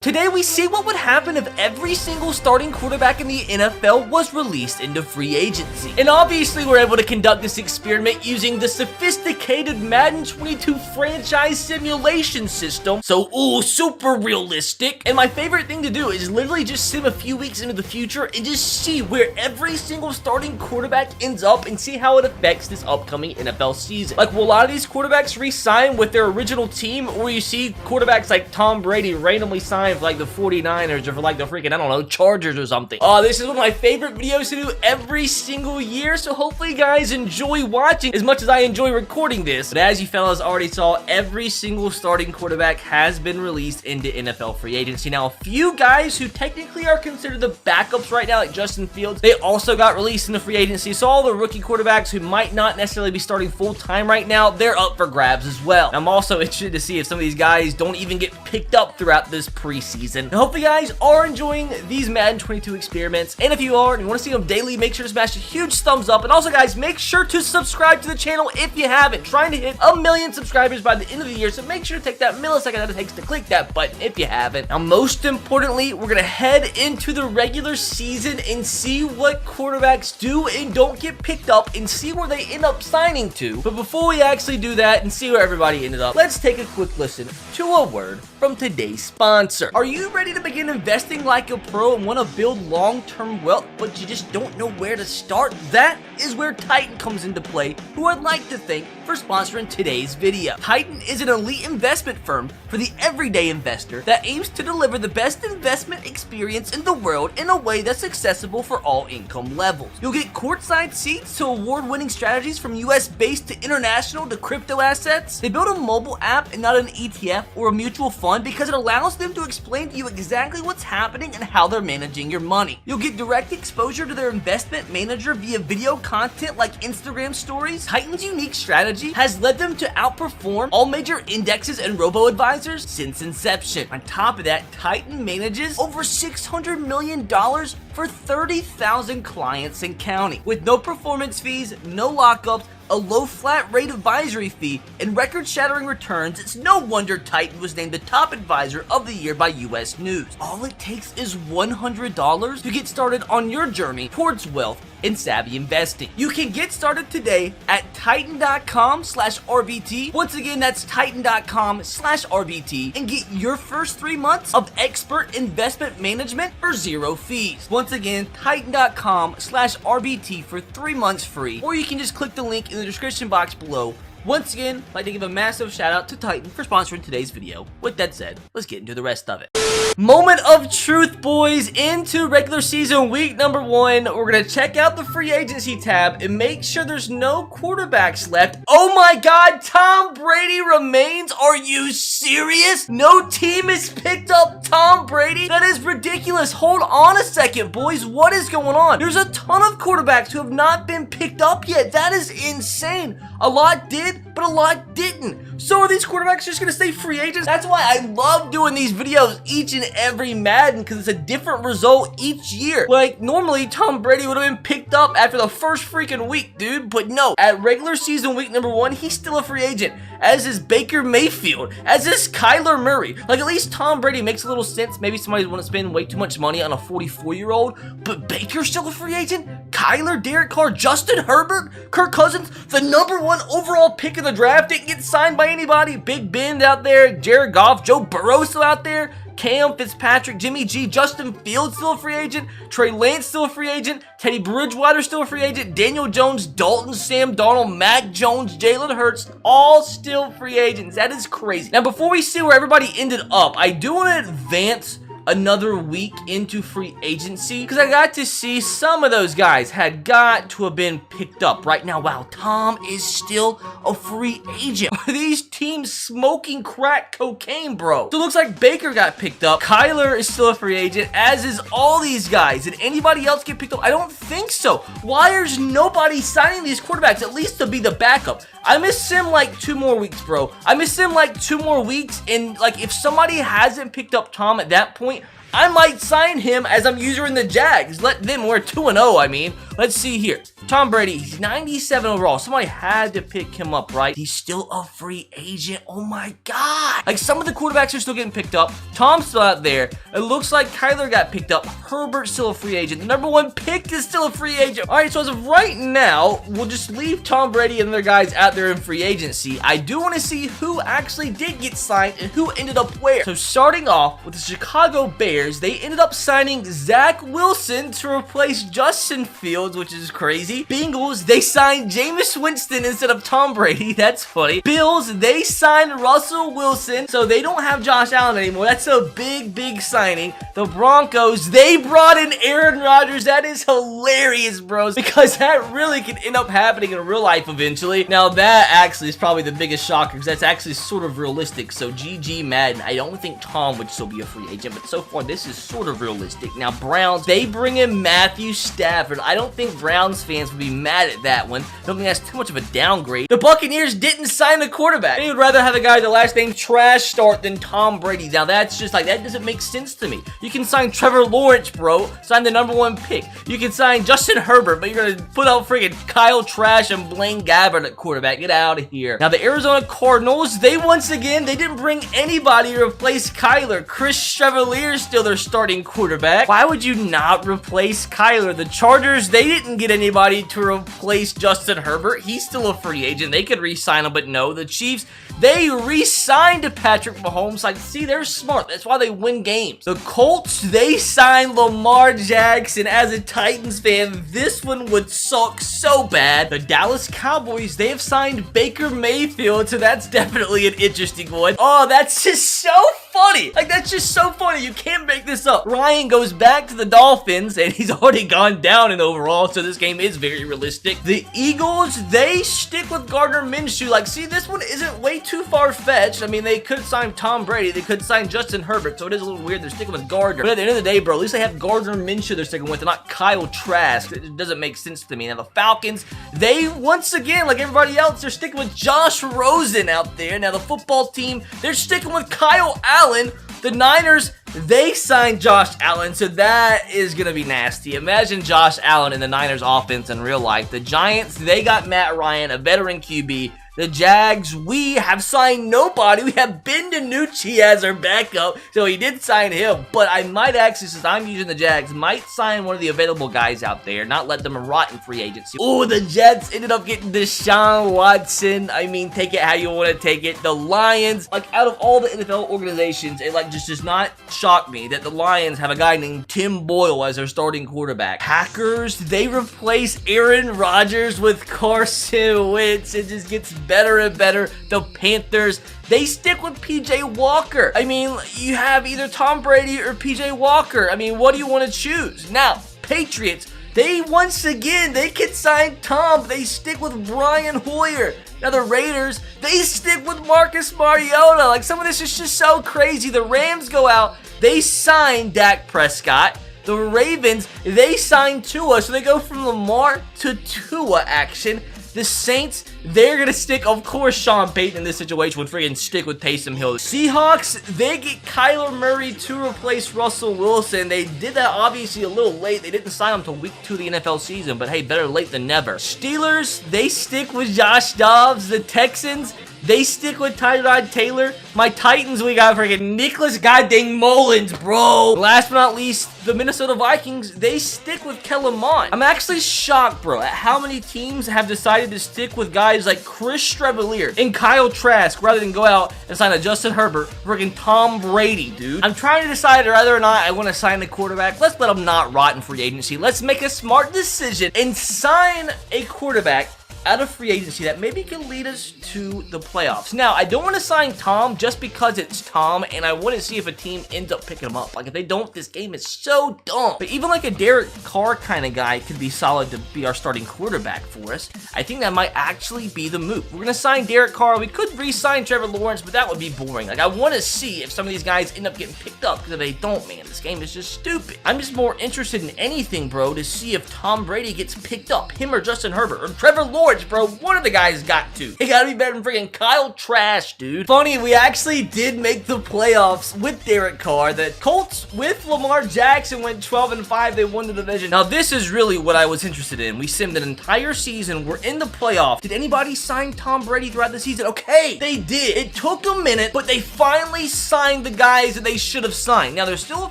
Today we see what would happen if every single starting quarterback in the NFL was released into free agency. And obviously we're able to conduct this experiment using the sophisticated Madden 22 franchise simulation system. So, super realistic. And my favorite thing to do is literally just sim a few weeks into the future and just see where every single starting quarterback ends up and see how it affects this upcoming NFL season. Like, will a lot of these quarterbacks re-sign with their original team, or you see quarterbacks like Tom Brady randomly sign for like the 49ers or for like the freaking, I don't know, Chargers or something. This is one of my favorite videos to do every single year, so hopefully you guys enjoy watching as much as I enjoy recording this. But as you fellas already saw, every single starting quarterback has been released into NFL free agency. Now, a few guys who technically are considered the backups right now, like Justin Fields, they also got released into free agency. So all the rookie quarterbacks who might not necessarily be starting full-time right now, they're up for grabs as well. I'm also interested to see if some of these guys don't even get picked up throughout this preseason. And hopefully you guys are enjoying these Madden 22 experiments, and if you are and you want to see them daily, make sure to smash a huge thumbs up. And also guys, make sure to subscribe to the channel if you haven't. Trying to hit 1 million subscribers by the end of the year, so make sure to take that millisecond that it takes to click that button if you haven't. Now, most importantly, we're gonna head into the regular season and see what quarterbacks do and don't get picked up and see where they end up signing to. But before we actually do that and see where everybody ended up, let's take a quick listen to a word from today's sponsor. Are you ready to begin investing like a pro and want to build long-term wealth, but you just don't know where to start? That is where Didnt comes into play, who I'd like to thank for sponsoring today's video. Didnt is an elite investment firm for the everyday investor that aims to deliver the best investment experience in the world in a way that's accessible for all income levels. You'll get courtside seats to award-winning strategies from US-based to international to crypto assets. They build a mobile app and not an ETF or a mutual fund because it allows them to explain to you exactly what's happening and how they're managing your money. You'll get direct exposure to their investment manager via video content like Instagram stories. Didnt's unique strategy has led them to outperform all major indexes and robo-advisors since inception. On top of that, Didnt manages over $600 million for 30,000 clients and counting. With no performance fees, no lockups, a low flat rate advisory fee, and record-shattering returns, it's no wonder Didnt was named the top advisor of the year by US News. All it takes is $100 to get started on your journey towards wealth and savvy investing. You can get started today at Didnt.com/RBT. Once again, that's Didnt.com/RBT, and get your first 3 months of expert investment management for 0 fees. Once again, Didnt.com/RBT for 3 months free, or you can just click the link in the description box below. Once again, I'd like to give a massive shout out to Didnt for sponsoring today's video. With that said, let's get into the rest of it. Moment of truth, boys. Into regular season week number 1, we're gonna check out the free agency tab and make sure there's no quarterbacks left. Oh my god, Tom Brady remains? Are you serious? No team has picked up Tom Brady? That is ridiculous. Hold on a second, boys. What is going on? There's a ton of quarterbacks who have not been picked up yet. That is insane. A lot did, but a lot didn't. So are these quarterbacks just gonna stay free agents? That's why I love doing these videos each and every Madden, because it's a different result each year. Like, normally Tom Brady would have been picked up after the first freaking week, dude, but no. At regular season week number 1, he's still a free agent, as is Baker Mayfield, as is Kyler Murray. Like, at least Tom Brady makes a little sense. Maybe somebody want to spend way too much money on a 44-year-old, but Baker's still a free agent? Kyler, Derek Carr, Justin Herbert, Kirk Cousins, the #1 overall pick of the draft, didn't get signed by anybody. Big Ben out there, Jared Goff, Joe Burrow still out there, Cam Fitzpatrick, Jimmy G, Justin Fields still a free agent, Trey Lance still a free agent, Teddy Bridgewater still a free agent, Daniel Jones, Dalton, Sam Darnold, Mac Jones, Jalen Hurts, all still free agents. That is crazy. Now, before we see where everybody ended up, I do want to advance another week into free agency, because I got to see some of those guys had got to have been picked up. Right now, wow, Tom is still a free agent. These teams smoking crack cocaine, bro. So it looks like Baker got picked up. Kyler is still a free agent, as is all these guys. Did anybody else get picked up? I don't think so. Why is nobody signing these quarterbacks, at least to be the backup? I miss him like 2 more weeks, bro. I miss him like 2 more weeks, and like if somebody hasn't picked up Tom at that point, I might sign him as I'm using the Jags. Let them, we're 2-0, I mean. Let's see here. Tom Brady, he's 97 overall. Somebody had to pick him up, right? He's still a free agent. Oh my God. Like, some of the quarterbacks are still getting picked up. Tom's still out there. It looks like Kyler got picked up. Herbert's still a free agent. The #1 pick is still a free agent. All right, so as of right now, we'll just leave Tom Brady and other guys out there in free agency. I do want to see who actually did get signed and who ended up where. So starting off with the Chicago Bears, they ended up signing Zach Wilson to replace Justin Fields, which is crazy. Bengals, they signed Jameis Winston instead of Tom Brady. That's funny. Bills, they signed Russell Wilson, so they don't have Josh Allen anymore. That's a big signing. The Broncos, they brought in Aaron Rodgers. That is hilarious, bros, because that really can end up happening in real life eventually. Now, that actually is probably the biggest shocker, because that's actually sort of realistic. So, GG Madden, I don't think Tom would still be a free agent, but so far, this is sort of realistic. Now, Browns, they bring in Matthew Stafford. I don't think Browns fans would be mad at that one. I don't think that's too much of a downgrade. The Buccaneers didn't sign a quarterback. They would rather have a guy with the last name Trash start than Tom Brady. Now, that's just like, that doesn't make sense to me. You can sign Trevor Lawrence, bro. Sign the #1 pick. You can sign Justin Herbert, but you're going to put out friggin' Kyle Trash and Blaine Gabbert at quarterback. Get out of here. Now, the Arizona Cardinals, they once again, they didn't bring anybody to replace Kyler. Chris Chevalier is still their starting quarterback. Why would you not replace Kyler? The Chargers, they didn't get anybody to replace Justin Herbert. He's still a free agent. They could re-sign him, but no. The Chiefs, they re-signed Patrick Mahomes. Like, see, they're smart. That's why they win games. The Colts, they signed Lamar Jackson. As a Titans fan, this one would suck so bad. The Dallas Cowboys, they have signed Baker Mayfield, so that's definitely an interesting one. Oh, that's just so funny. Like, that's just so funny. You can't make this up. Ryan goes back to the Dolphins, and he's already gone down in overall, so this game is very realistic. The Eagles, they stick with Gardner Minshew. Like, see, this one isn't way too far-fetched. I mean, they could sign Tom Brady. They could sign Justin Herbert, so it is a little weird. They're sticking with Gardner. But at the end of the day, bro, at least they have Gardner Minshew they're sticking with, and not Kyle Trask. It doesn't make sense to me. Now, the Falcons, they, once again, like everybody else, they're sticking with Josh Rosen out there. Now, the football team, they're sticking with Kyle Allen. The Niners, they signed Josh Allen, so that is going to be nasty. Imagine Josh Allen in the Niners offense in real life. The Giants, they got Matt Ryan, a veteran QB. The Jags, we have signed nobody. We have Ben DiNucci as our backup, so he did sign him. But I might actually, since I'm using the Jags, might sign one of the available guys out there, not let them rot in free agency. Oh, the Jets ended up getting Deshaun Watson. I mean, take it how you want to take it. The Lions, like, out of all the NFL organizations, it like just does not shock me that the Lions have a guy named Tim Boyle as their starting quarterback. Packers, they replace Aaron Rodgers with Carson Wentz. It just gets better and better. The Panthers, they stick with PJ Walker. I mean, you have either Tom Brady or PJ Walker. I mean, what do you want to choose? Now, Patriots, they once again, they can sign Tom. They stick with Brian Hoyer. Now, the Raiders, they stick with Marcus Mariota. Like, some of this is just so crazy. The Rams go out, they sign Dak Prescott. The Ravens, they sign Tua, so they go from Lamar to Tua action. The Saints, they're going to stick, of course, Sean Payton in this situation would friggin' stick with Taysom Hill. Seahawks, they get Kyler Murray to replace Russell Wilson. They did that obviously a little late. They didn't sign him until week 2 of the NFL season, but hey, better late than never. Steelers, they stick with Josh Dobbs. The Texans, they stick with Tyrod Taylor. My Titans, we got freaking Nicholas goddamn Mullins, bro. Last but not least, the Minnesota Vikings, they stick with Kellen Mond. I'm actually shocked, bro, at how many teams have decided to stick with guys like Chris Chevalier and Kyle Trask rather than go out and sign a Justin Herbert, freaking Tom Brady, dude. I'm trying to decide whether or not I want to sign a quarterback. Let's let him not rot in free agency. Let's make a smart decision and sign a quarterback out of free agency that maybe can lead us to the playoffs. Now, I don't want to sign Tom just because it's Tom, and I want to see if a team ends up picking him up. Like, if they don't, this game is so dumb. But even like a Derek Carr kind of guy could be solid to be our starting quarterback for us. I think that might actually be the move. We're going to sign Derek Carr. We could re-sign Trevor Lawrence, but that would be boring. Like, I want to see if some of these guys end up getting picked up, because if they don't, man, this game is just stupid. I'm just more interested in anything, bro, to see if Tom Brady gets picked up, him or Justin Herbert, or Trevor Lawrence. yards, bro. One of the guys got to. He gotta be better than freaking Kyle Trash, dude. Funny, we actually did make the playoffs with Derek Carr. The Colts with Lamar Jackson went 12-5. They won the division. Now, this is really what I was interested in. We simmed an entire season. We're in the playoffs. Did anybody sign Tom Brady throughout the season? Okay, they did. It took a minute, but they finally signed the guys that they should have signed. Now, there's still a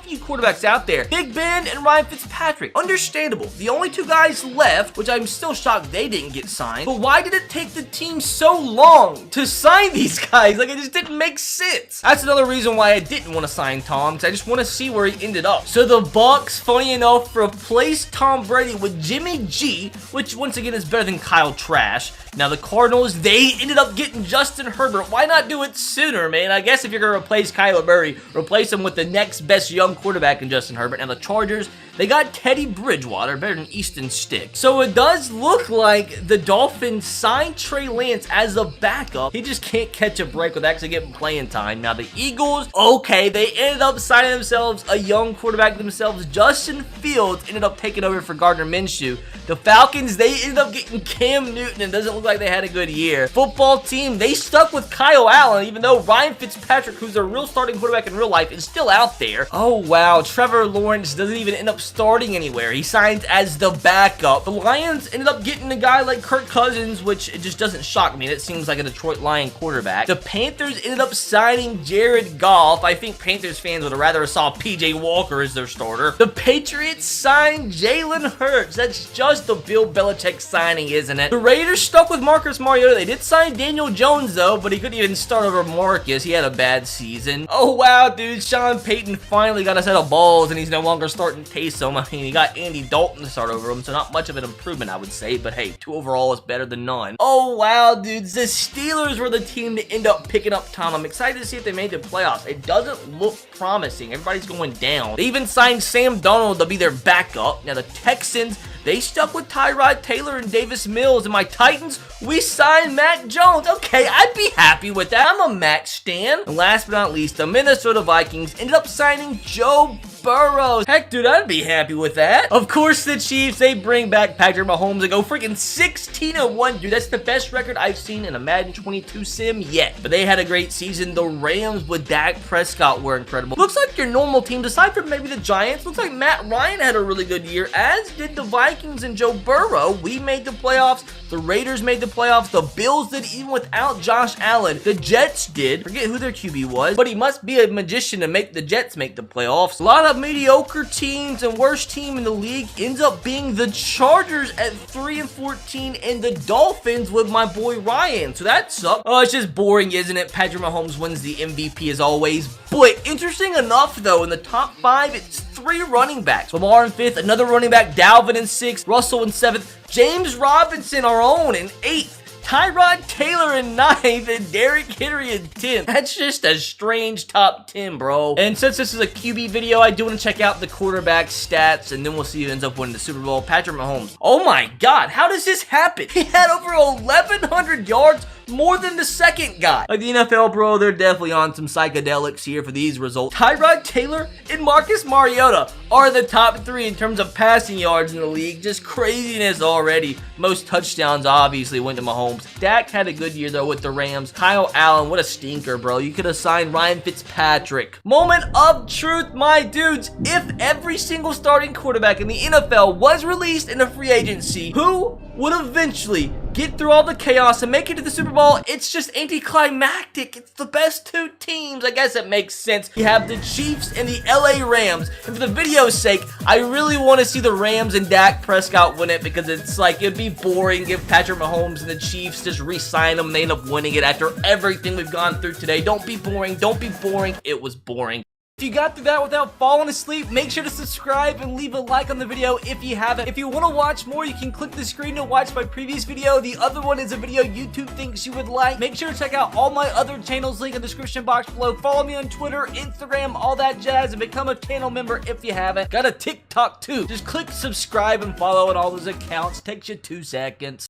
few quarterbacks out there. Big Ben and Ryan Fitzpatrick. Understandable. The only two guys left, which I'm still shocked they didn't get signed. But why did it take the team so long to sign these guys? Like, it just didn't make sense. That's another reason why I didn't want to sign Tom, because I just want to see where he ended up. So the Bucs, funny enough, replaced Tom Brady with Jimmy G, which once again is better than Kyle Trash. Now the Cardinals, they ended up getting Justin Herbert. Why not do it sooner, man? I guess if you're going to replace Kyler Murray, replace him with the next best young quarterback in Justin Herbert. Now the Chargers, they got Teddy Bridgewater, better than Easton Stick. So it does look like the Dolphins signed Trey Lance as a backup. He just can't catch a break with actually getting playing time. Now the Eagles, okay, they ended up signing themselves a young quarterback themselves. Justin Fields ended up taking over for Gardner Minshew. The Falcons, they ended up getting Cam Newton, and it doesn't look like they had a good year. Football team, they stuck with Kyle Allen, even though Ryan Fitzpatrick, who's a real starting quarterback in real life, is still out there. Oh, wow. Trevor Lawrence doesn't even end up starting anywhere. He signs as the backup. The Lions ended up getting a guy like Kirk Cousins, which it just doesn't shock me. It seems like a Detroit Lion quarterback. The Panthers ended up signing Jared Goff. I think Panthers fans would have rather saw PJ Walker as their starter. The Patriots signed Jalen Hurts. That's just the Bill Belichick signing, isn't it? The Raiders stuck with Marcus Mariota. They did sign Daniel Jones, though, but he couldn't even start over Marcus. He had a bad season. Oh, wow, dude. Sean Payton finally got a set of balls, and he's no longer starting Taysom. I mean, he got Andy Dalton to start over him, so not much of an improvement, I would say, but hey, 2 overall is better than none. Oh, wow, dudes. The Steelers were the team to end up picking up Tom. I'm excited to see if they made the playoffs. It doesn't look promising. Everybody's going down. They even signed Sam Darnold to be their backup. Now, the Texans, they stuck with Tyrod Taylor and Davis Mills. And my Titans, we signed Mac Jones. Okay, I'd be happy with that. I'm a Mac stan. And last but not least, the Minnesota Vikings ended up signing Joe Burrow. Heck, dude, I'd be happy with that. Of course, the Chiefs, they bring back Patrick Mahomes and go freaking 16-1. Dude, that's the best record I've seen in a Madden 22 sim yet. But they had a great season. The Rams with Dak Prescott were incredible. Looks like your normal teams, aside from maybe the Giants, looks like Matt Ryan had a really good year, as did the Vikings and Joe Burrow. We made the playoffs. The Raiders made the playoffs. The Bills did, even without Josh Allen. The Jets did. Forget who their QB was, but he must be a magician to make the Jets make the playoffs. A lot of mediocre teams, and worst team in the league ends up being the Chargers at 3-14, and the Dolphins with my boy Ryan. So that sucks. Oh, it's just boring, isn't it? Patrick Mahomes wins the MVP as always. But interesting enough, though, in the top 5, it's 3 running backs. Lamar in 5th, another running back, Dalvin in 6th, Russell in 7th, James Robinson, our own, in 8th. Tyrod Taylor in 9th, and Derrick Henry in 10th. That's just a strange top 10, bro. And since this is a QB video, I do want to check out the quarterback stats, and then we'll see who ends up winning the Super Bowl. Patrick Mahomes. Oh my God, how does this happen? He had over 1,100 yards, more than the second guy. Like the NFL, bro, they're definitely on some psychedelics here for these results. Tyrod Taylor and Marcus Mariota are the top 3 in terms of passing yards in the league. Just craziness already. Most touchdowns obviously went to Mahomes. Dak had a good year, though, with the Rams. Kyle Allen, what a stinker, bro. You could have signed Ryan Fitzpatrick. Moment of truth, my dudes. If every single starting quarterback in the NFL was released in a free agency, who would eventually get through all the chaos and make it to the Super Bowl? It's just anticlimactic. It's the best 2 teams. I guess it makes sense. You have the Chiefs and the LA Rams. And for the video's sake, I really want to see the Rams and Dak Prescott win it, because it's like, it'd be boring if Patrick Mahomes and the Chiefs just re-sign them and they end up winning it after everything we've gone through today. Don't be boring. Don't be boring. It was boring. If you got through that without falling asleep, make sure to subscribe and leave a like on the video if you haven't. If you want to watch more, you can click the screen to watch my previous video. The other one is a video YouTube thinks you would like. Make sure to check out all my other channels, link in the description box below. Follow me on Twitter, Instagram, all that jazz, and become a channel member if you haven't. Got a TikTok too. Just click subscribe and follow on all those accounts. Takes you 2 seconds.